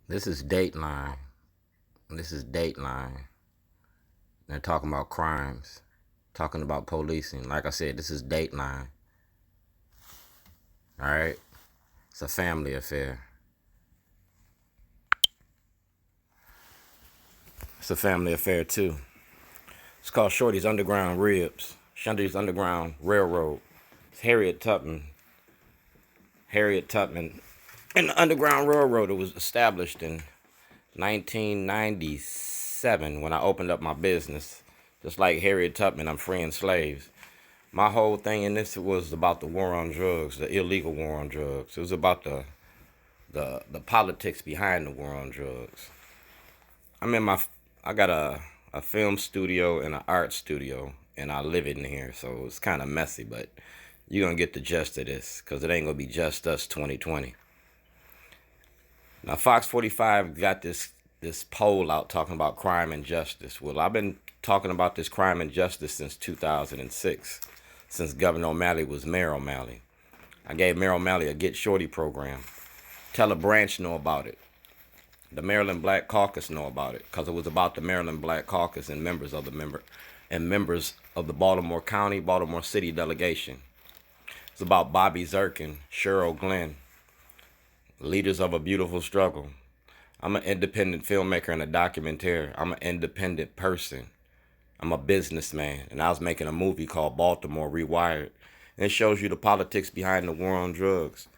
This is Dateline. This is Dateline. They're talking about crimes, talking about policing. Like I said, this is Dateline. All right? It's a family affair. It's a family affair, too. It's called Shorty's Underground Ribs. Shorty's Underground Railroad. It's Harriet Tubman. Harriet Tubman. And the Underground Railroad, it was established in 1997 when I opened up my business. Just like Harriet Tubman, I'm freeing slaves. My whole thing in this was about the war on drugs, the illegal war on drugs. It was about the politics behind the war on drugs. I got a film studio and an art studio, and I live in here, so it's kind of messy, but you're gonna get the gist of this, cause it ain't gonna be just us 2020. Now Fox 45 got this poll out talking about crime and justice. Well, I've been talking about this crime and justice since 2006. Since Governor O'Malley was Mayor O'Malley. I gave Mayor O'Malley a Get Shorty program. Tell a branch know about it. The Maryland Black Caucus know about it, because it was about the Maryland Black Caucus and members of the Baltimore County, Baltimore City delegation. It's about Bobby Zirkin, Cheryl Glenn, leaders of a beautiful struggle. I'm an independent filmmaker and a documentarian. I'm an independent person. I'm a businessman, and I was making a movie called Baltimore Rewired. And it shows you the politics behind the war on drugs.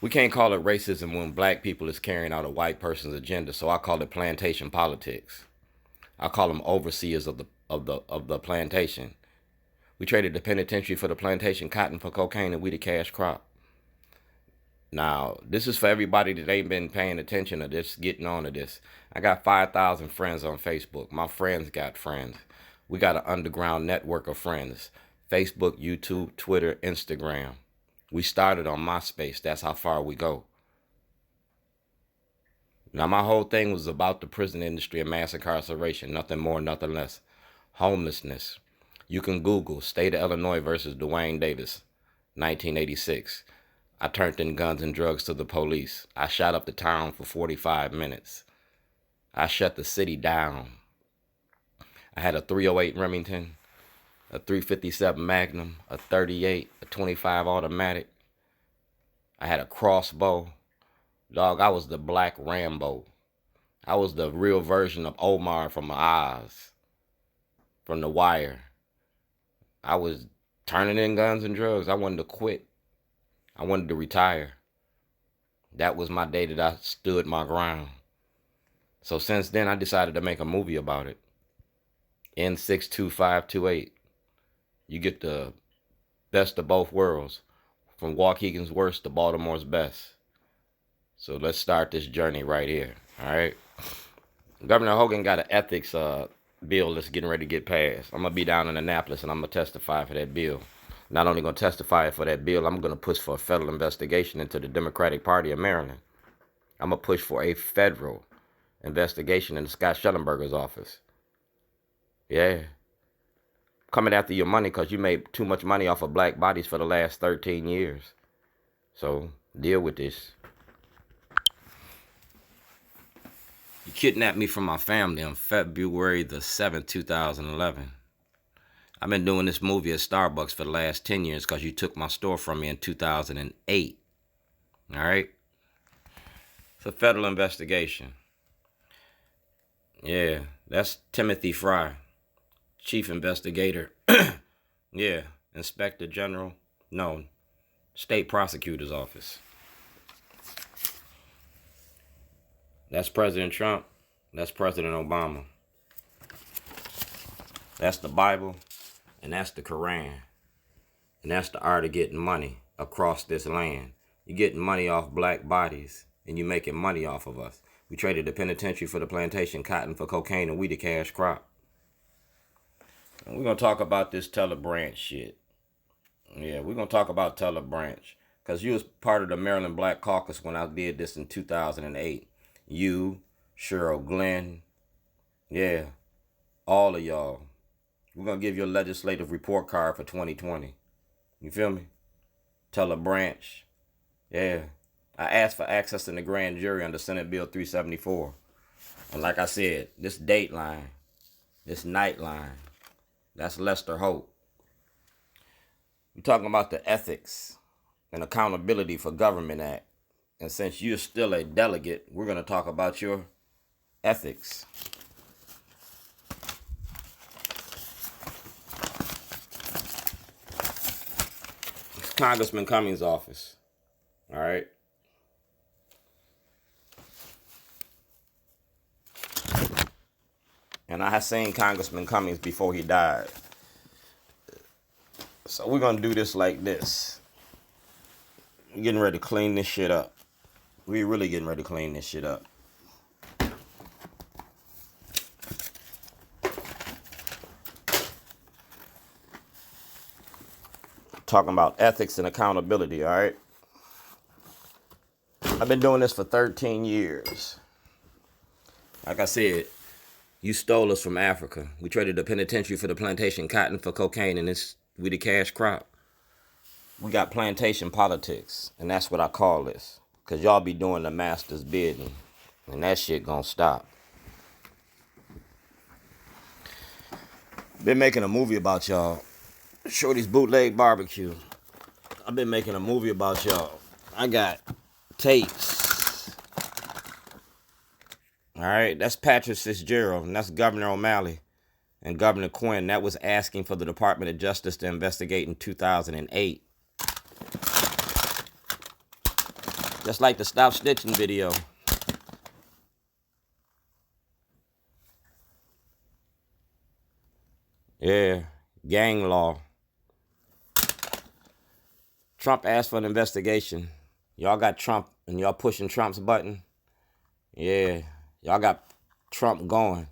We can't call it racism when black people is carrying out a white person's agenda, so I call it plantation politics. I call them overseers of the plantation. We traded the penitentiary for the plantation cotton for cocaine, and we the cash crop. Now, this is for everybody that ain't been paying attention to this, getting on to this. I got 5,000 friends on Facebook. My friends got friends. We got an underground network of friends. Facebook, YouTube, Twitter, Instagram. We started on MySpace. That's how far we go. Now, my whole thing was about the prison industry and mass incarceration. Nothing more, nothing less. Homelessness. You can Google State of Illinois versus Dwayne Davis, 1986. I turned in guns and drugs to the police. I shot up the town for 45 minutes. I shut the city down. I had a 308 Remington, a 357 Magnum, a 38, a 25 automatic. I had a crossbow. Dog, I was the Black Rambo. I was the real version of Omar from Oz, from The Wire. I was turning in guns and drugs. I wanted to quit. I wanted to retire. That was my day that I stood my ground. So since then, I decided to make a movie about it. N62528. You get the best of both worlds. From Waukegan's worst to Baltimore's best. So let's start this journey right here. All right. Governor Hogan got an ethics bill that's getting ready to get passed. I'm going to be down in Annapolis and I'm going to testify for that bill. Not only going to testify for that bill, I'm going to push for a federal investigation into the Democratic Party of Maryland. I'm going to push for a federal investigation into Scott Shellenberger's office. Yeah. Coming after your money because you made too much money off of black bodies for the last 13 years. So, deal with this. You kidnapped me from my family on February the 7th, 2011. I've been doing this movie at Starbucks for the last 10 years because you took my store from me in 2008. All right? It's a federal investigation. Yeah, that's Timothy Fry, Chief Investigator. Yeah, Inspector General. No, State Prosecutor's Office. That's President Trump. That's President Obama. That's the Bible. And that's the Quran. And that's the art of getting money across this land. You're getting money off black bodies. And you're making money off of us. We traded the penitentiary for the plantation cotton for cocaine, and we the cash crop. And we're going to talk about this Teller Branch shit. Yeah, we're going to talk about Teller Branch. Because you was part of the Maryland Black Caucus when I did this in 2008. You, Cheryl Glenn, yeah, all of y'all. We're going to give you a legislative report card for 2020. You feel me? Teller Branch. Yeah. I asked for access in the grand jury under Senate Bill 374. And like I said, this Dateline, this Nightline, that's Lester Holt. We're talking about the Ethics and Accountability for Government Act. And since you're still a delegate, we're going to talk about your ethics. It's Congressman Cummings' office. All right. And I had seen Congressman Cummings before he died. So we're going to do this like this. We're getting ready to clean this shit up. We're really getting ready to clean this shit up. Talking about ethics and accountability, all right? I've been doing this for 13 years. Like I said, you stole us from Africa. We traded the penitentiary for the plantation cotton for cocaine, and we the cash crop. We got plantation politics, and that's what I call this. Because y'all be doing the master's bidding, and that shit gonna stop. Been making a movie about y'all. Shorty's Bootleg Barbecue. I've been making a movie about y'all. I got tapes. All right, that's Patrick Fitzgerald, and that's Governor O'Malley and Governor Quinn. That was asking for the Department of Justice to investigate in 2008. Just like the Stop Stitching video. Yeah, gang law. Trump asked for an investigation. Y'all got Trump and y'all pushing Trump's button. Yeah, y'all got Trump going.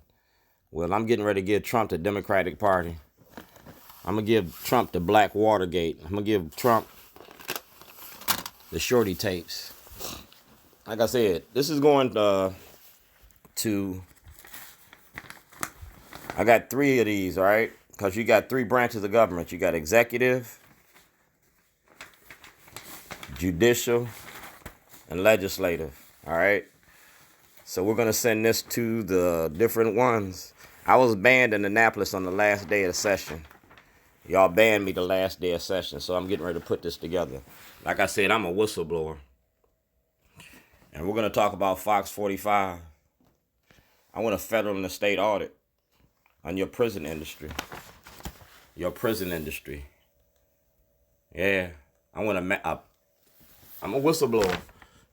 Well, I'm getting ready to give Trump the Democratic Party. I'm going to give Trump the Black Watergate. I'm going to give Trump the Shorty tapes. Like I said, this is going to I got 3 of these, all right? Because you got 3 branches of government. You got executive, judicial, and legislative, all right? So we're going to send this to the different ones. I was banned in Annapolis on the last day of the session. Y'all banned me the last day of session, so I'm getting ready to put this together. Like I said, I'm a whistleblower. And we're going to talk about Fox 45. I want a federal and a state audit on your prison industry. Your prison industry. Yeah. I'm a whistleblower.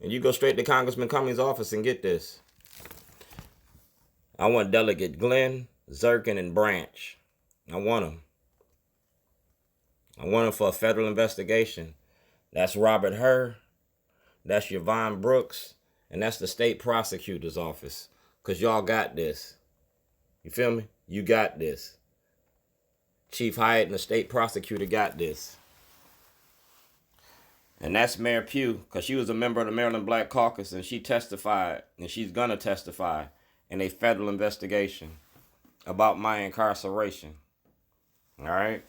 And you go straight to Congressman Cummings' office and get this. I want Delegate Glenn, Zirkin, and Branch. I want them. I want them for a federal investigation. That's Robert Hur. That's Yvonne Brooks. And that's the state prosecutor's office. Because y'all got this. You feel me? You got this. Chief Hyatt and the state prosecutor got this. And that's Mayor Pugh, because she was a member of the Maryland Black Caucus, and she testified, and she's going to testify in a federal investigation about my incarceration. All right?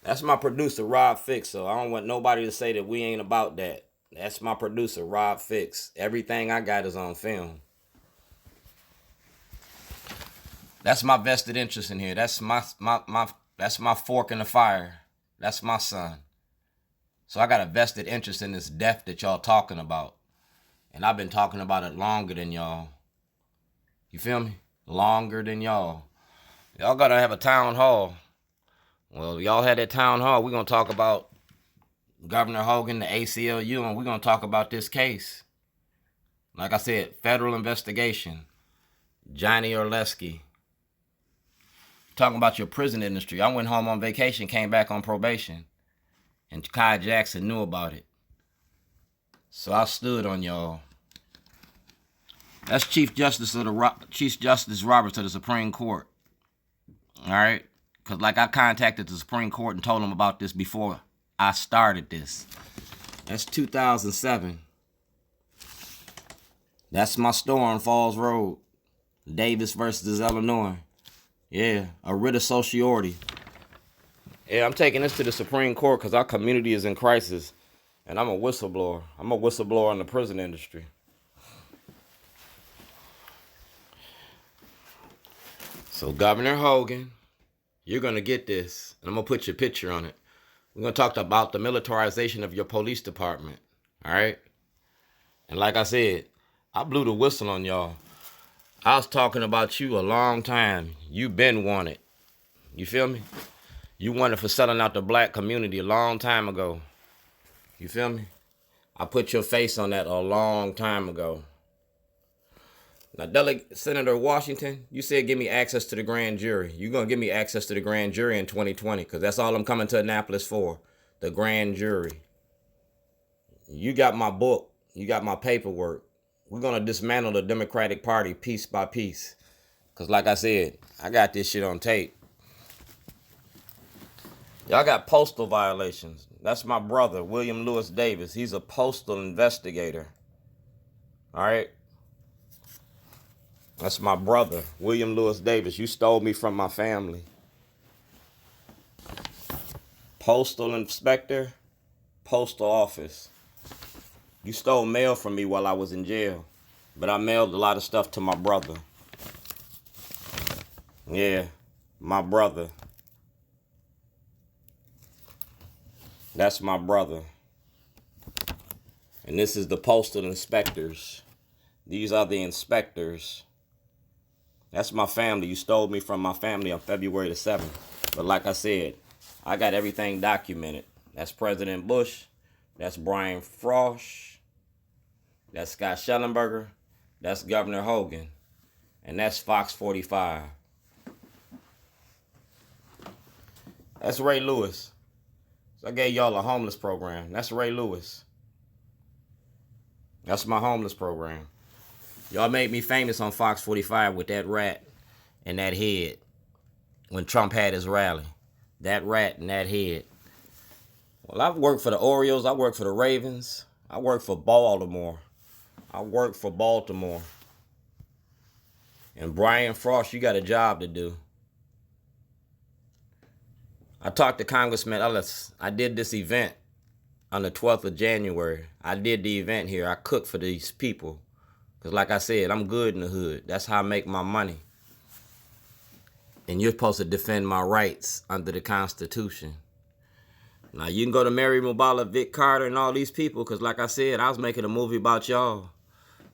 That's my producer, Rob Fix, so I don't want nobody to say that we ain't about that. That's my producer, Rob Fix. Everything I got is on film. That's my vested interest in here. That's my fork in the fire. That's my son. So I got a vested interest in this death that y'all talking about. And I've been talking about it longer than y'all. You feel me? Longer than y'all. Y'all gotta have a town hall. Well, y'all had that town hall. We're gonna talk about Governor Hogan, the ACLU, and we're gonna talk about this case. Like I said, federal investigation. Johnny Orleski. Talking about your prison industry. I went home on vacation, came back on probation. And Kai Jackson knew about it. So I stood on y'all. That's Chief Justice Roberts of the Supreme Court. All right? Because like I contacted the Supreme Court and told them about this before I started this. That's 2007. That's my store on Falls Road. Davis versus Illinois. Yeah, a writ of certiorari. Yeah, I'm taking this to the Supreme Court because our community is in crisis. And I'm a whistleblower. I'm a whistleblower in the prison industry. So Governor Hogan, you're going to get this. And I'm going to put your picture on it. We're going to talk about the militarization of your police department. All right? And like I said, I blew the whistle on y'all. I was talking about you a long time. You been wanted. You feel me? You wanted for selling out the black community a long time ago. You feel me? I put your face on that a long time ago. Now, Senator Washington, you said give me access to the grand jury. You're going to give me access to the grand jury in 2020 because that's all I'm coming to Annapolis for, the grand jury. You got my book. You got my paperwork. We're going to dismantle the Democratic Party piece by piece because like I said, I got this shit on tape. Y'all got postal violations. That's my brother, William Lewis Davis. He's a postal investigator. All right? That's my brother, William Lewis Davis. You stole me from my family. Postal inspector, postal office. You stole mail from me while I was in jail. But I mailed a lot of stuff to my brother. Yeah, my brother. That's my brother. And this is the postal inspectors. These are the inspectors. That's my family. You stole me from my family on February the 7th. But like I said, I got everything documented. That's President Bush. That's Brian Frosh. That's Scott Shellenberger. That's Governor Hogan. And that's Fox 45. That's Ray Lewis. So I gave y'all a homeless program. That's Ray Lewis. That's my homeless program. Y'all made me famous on Fox 45 with that rat and that head when Trump had his rally. That rat and that head. Well, I've worked for the Orioles. I worked for the Ravens. I worked for Baltimore. I worked for Baltimore. And Brian Frost, you got a job to do. I talked to Congressman Ellis. I did this event on the 12th of January. I did the event here. I cooked for these people. Because like I said, I'm good in the hood. That's how I make my money. And you're supposed to defend my rights under the Constitution. Now, you can go to Mary Mubala, Vic Carter, and all these people. Because like I said, I was making a movie about y'all.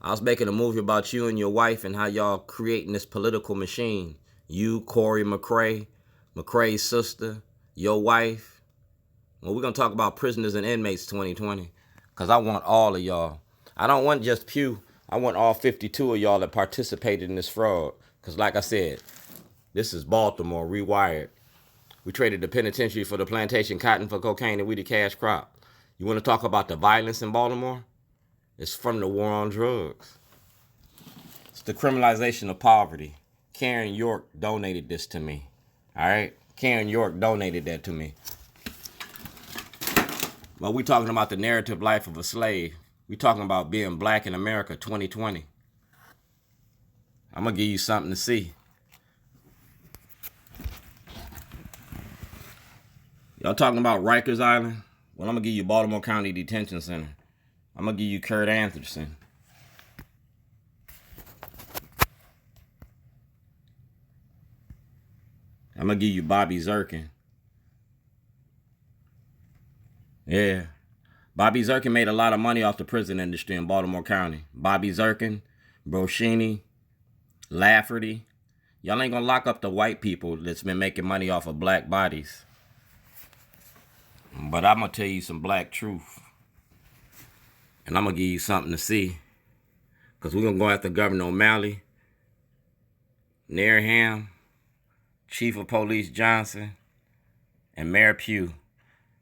I was making a movie about you and your wife and how y'all creating this political machine. You, Corey McCray, McCray's sister, your wife. Well, we're going to talk about prisoners and inmates 2020. Because I want all of y'all. I don't want just Pew. I want all 52 of y'all that participated in this fraud. Because like I said, this is Baltimore rewired. We traded the penitentiary for the plantation, cotton for cocaine, and we the cash crop. You want to talk about the violence in Baltimore? It's from the war on drugs. It's the criminalization of poverty. Karen York donated this to me. All right? Karen York donated that to me. Well, we talking about the narrative life of a slave. We talking about being black in America 2020. I'm going to give you something to see. Y'all talking about Rikers Island? Well, I'm going to give you Baltimore County Detention Center. I'm going to give you Kurt Anderson. I'm going to give you Bobby Zirkin. Yeah. Bobby Zirkin made a lot of money off the prison industry in Baltimore County. Bobby Zirkin, Broshini, Lafferty. Y'all ain't gonna lock up the white people that's been making money off of black bodies. But I'm gonna tell you some black truth. And I'm gonna give you something to see. Because we're gonna go after Governor O'Malley, Nareham, Chief of Police Johnson, and Mayor Pugh.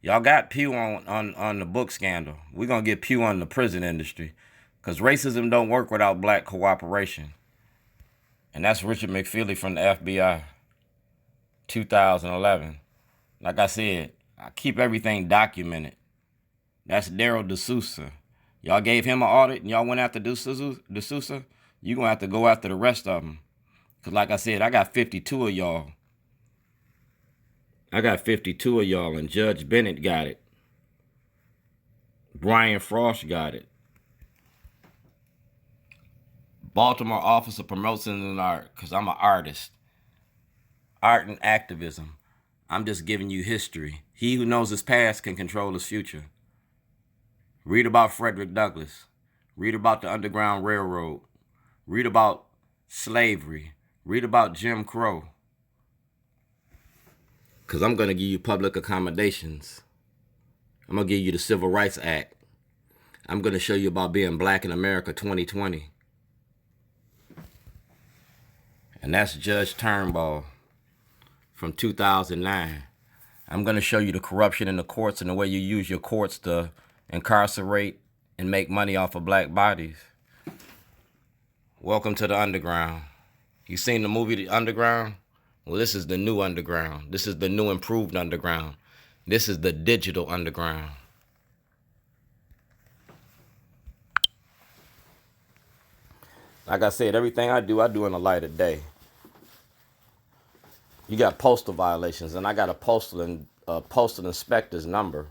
Y'all got Pew on the book scandal. We're going to get Pew on the prison industry. Because racism don't work without black cooperation. And that's Richard McFeely from the FBI. 2011. Like I said, I keep everything documented. That's Daryl D'Souza. Y'all gave him an audit and y'all went after D'Souza. You're going to have to go after the rest of them. Because like I said, I got 52 of y'all. I got 52 of y'all, and Judge Bennett got it. Brian Frost got it. Baltimore Office of Promotion and Art, because I'm an artist. Art and activism. I'm just giving you history. He who knows his past can control his future. Read about Frederick Douglass. Read about the Underground Railroad. Read about slavery. Read about Jim Crow. Because I'm going to give you public accommodations. I'm going to give you the Civil Rights Act. I'm going to show you about being black in America 2020. And that's Judge Turnbull from 2009. I'm going to show you the corruption in the courts and the way you use your courts to incarcerate and make money off of black bodies. Welcome to the underground. You seen the movie The Underground? Well, this is the new underground. This is the new improved underground. This is the digital underground. Like I said, everything I do in the light of day. You got postal violations, and I got a postal inspector's number,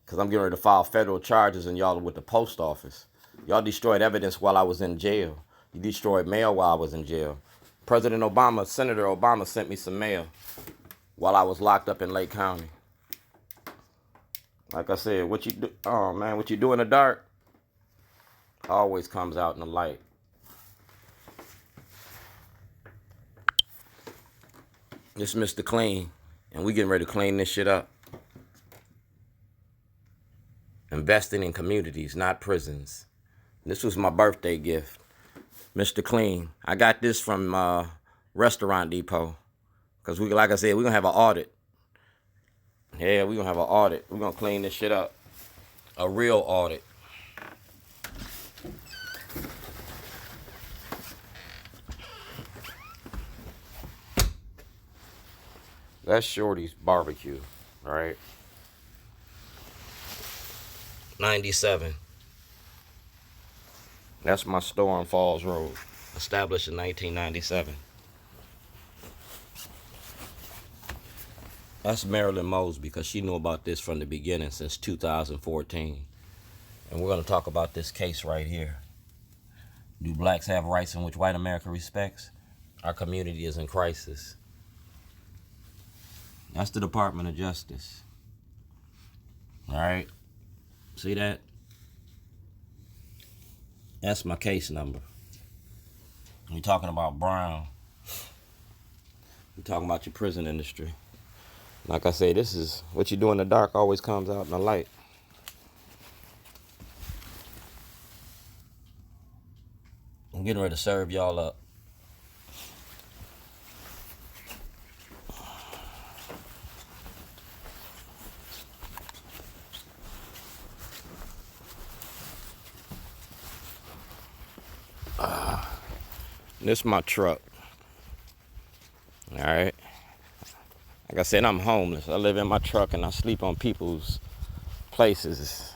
because I'm getting ready to file federal charges on y'all with the post office. Y'all destroyed evidence while I was in jail. You destroyed mail while I was in jail. President Obama, Senator Obama sent me some mail while I was locked up in Lake County. Like I said, what you do, oh man, what you do in the dark always comes out in the light. This is Mr. Clean, and we getting ready to clean this shit up. Investing in communities, not prisons. This was my birthday gift. Mr. Clean. I got this from Restaurant Depot. Because we, like I said, we're going to have an audit. Yeah, we're going to have an audit. We're going to clean this shit up. A real audit. That's Shorty's Barbecue, all right? 97. That's my store on Falls Road, established in 1997. That's Marilyn Mosby, because she knew about this from the beginning since 2014. And we're going to talk about this case right here. Do blacks have rights in which white America respects? Our community is in crisis. That's the Department of Justice. All right? See that? That's my case number. We're talking about Brown. We're talking about your prison industry. Like I say, this is what you do in the dark always comes out in the light. I'm getting ready to serve y'all up. This is my truck. All right. Like I said, I'm homeless. I live in my truck and I sleep on people's places.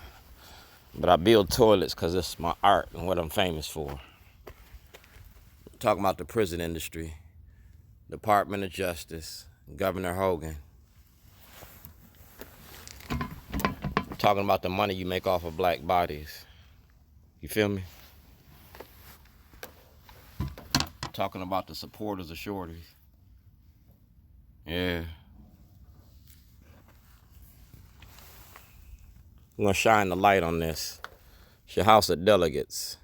But I build toilets because it's my art and what I'm famous for. I'm talking about the prison industry, Department of Justice, Governor Hogan. I'm talking about the money you make off of black bodies. You feel me? Talking about the supporters of Shorties. Yeah. We're going to shine the light on this. It's your House of Delegates.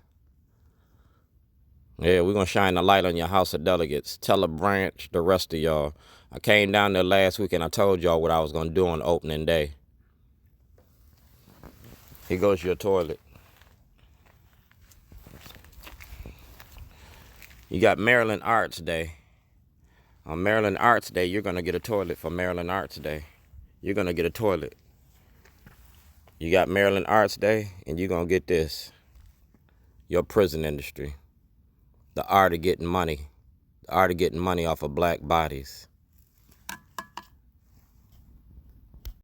Yeah, we're going to shine the light on your House of Delegates. Tell a branch, the rest of y'all. I came down there last week and I told y'all what I was going to do on opening day. Here goes your toilet. You got Maryland Arts Day. On Maryland Arts Day, you're going to get a toilet for Maryland Arts Day. You're going to get a toilet. You got Maryland Arts Day, and you're going to get this. Your prison industry. The art of getting money. The art of getting money off of black bodies.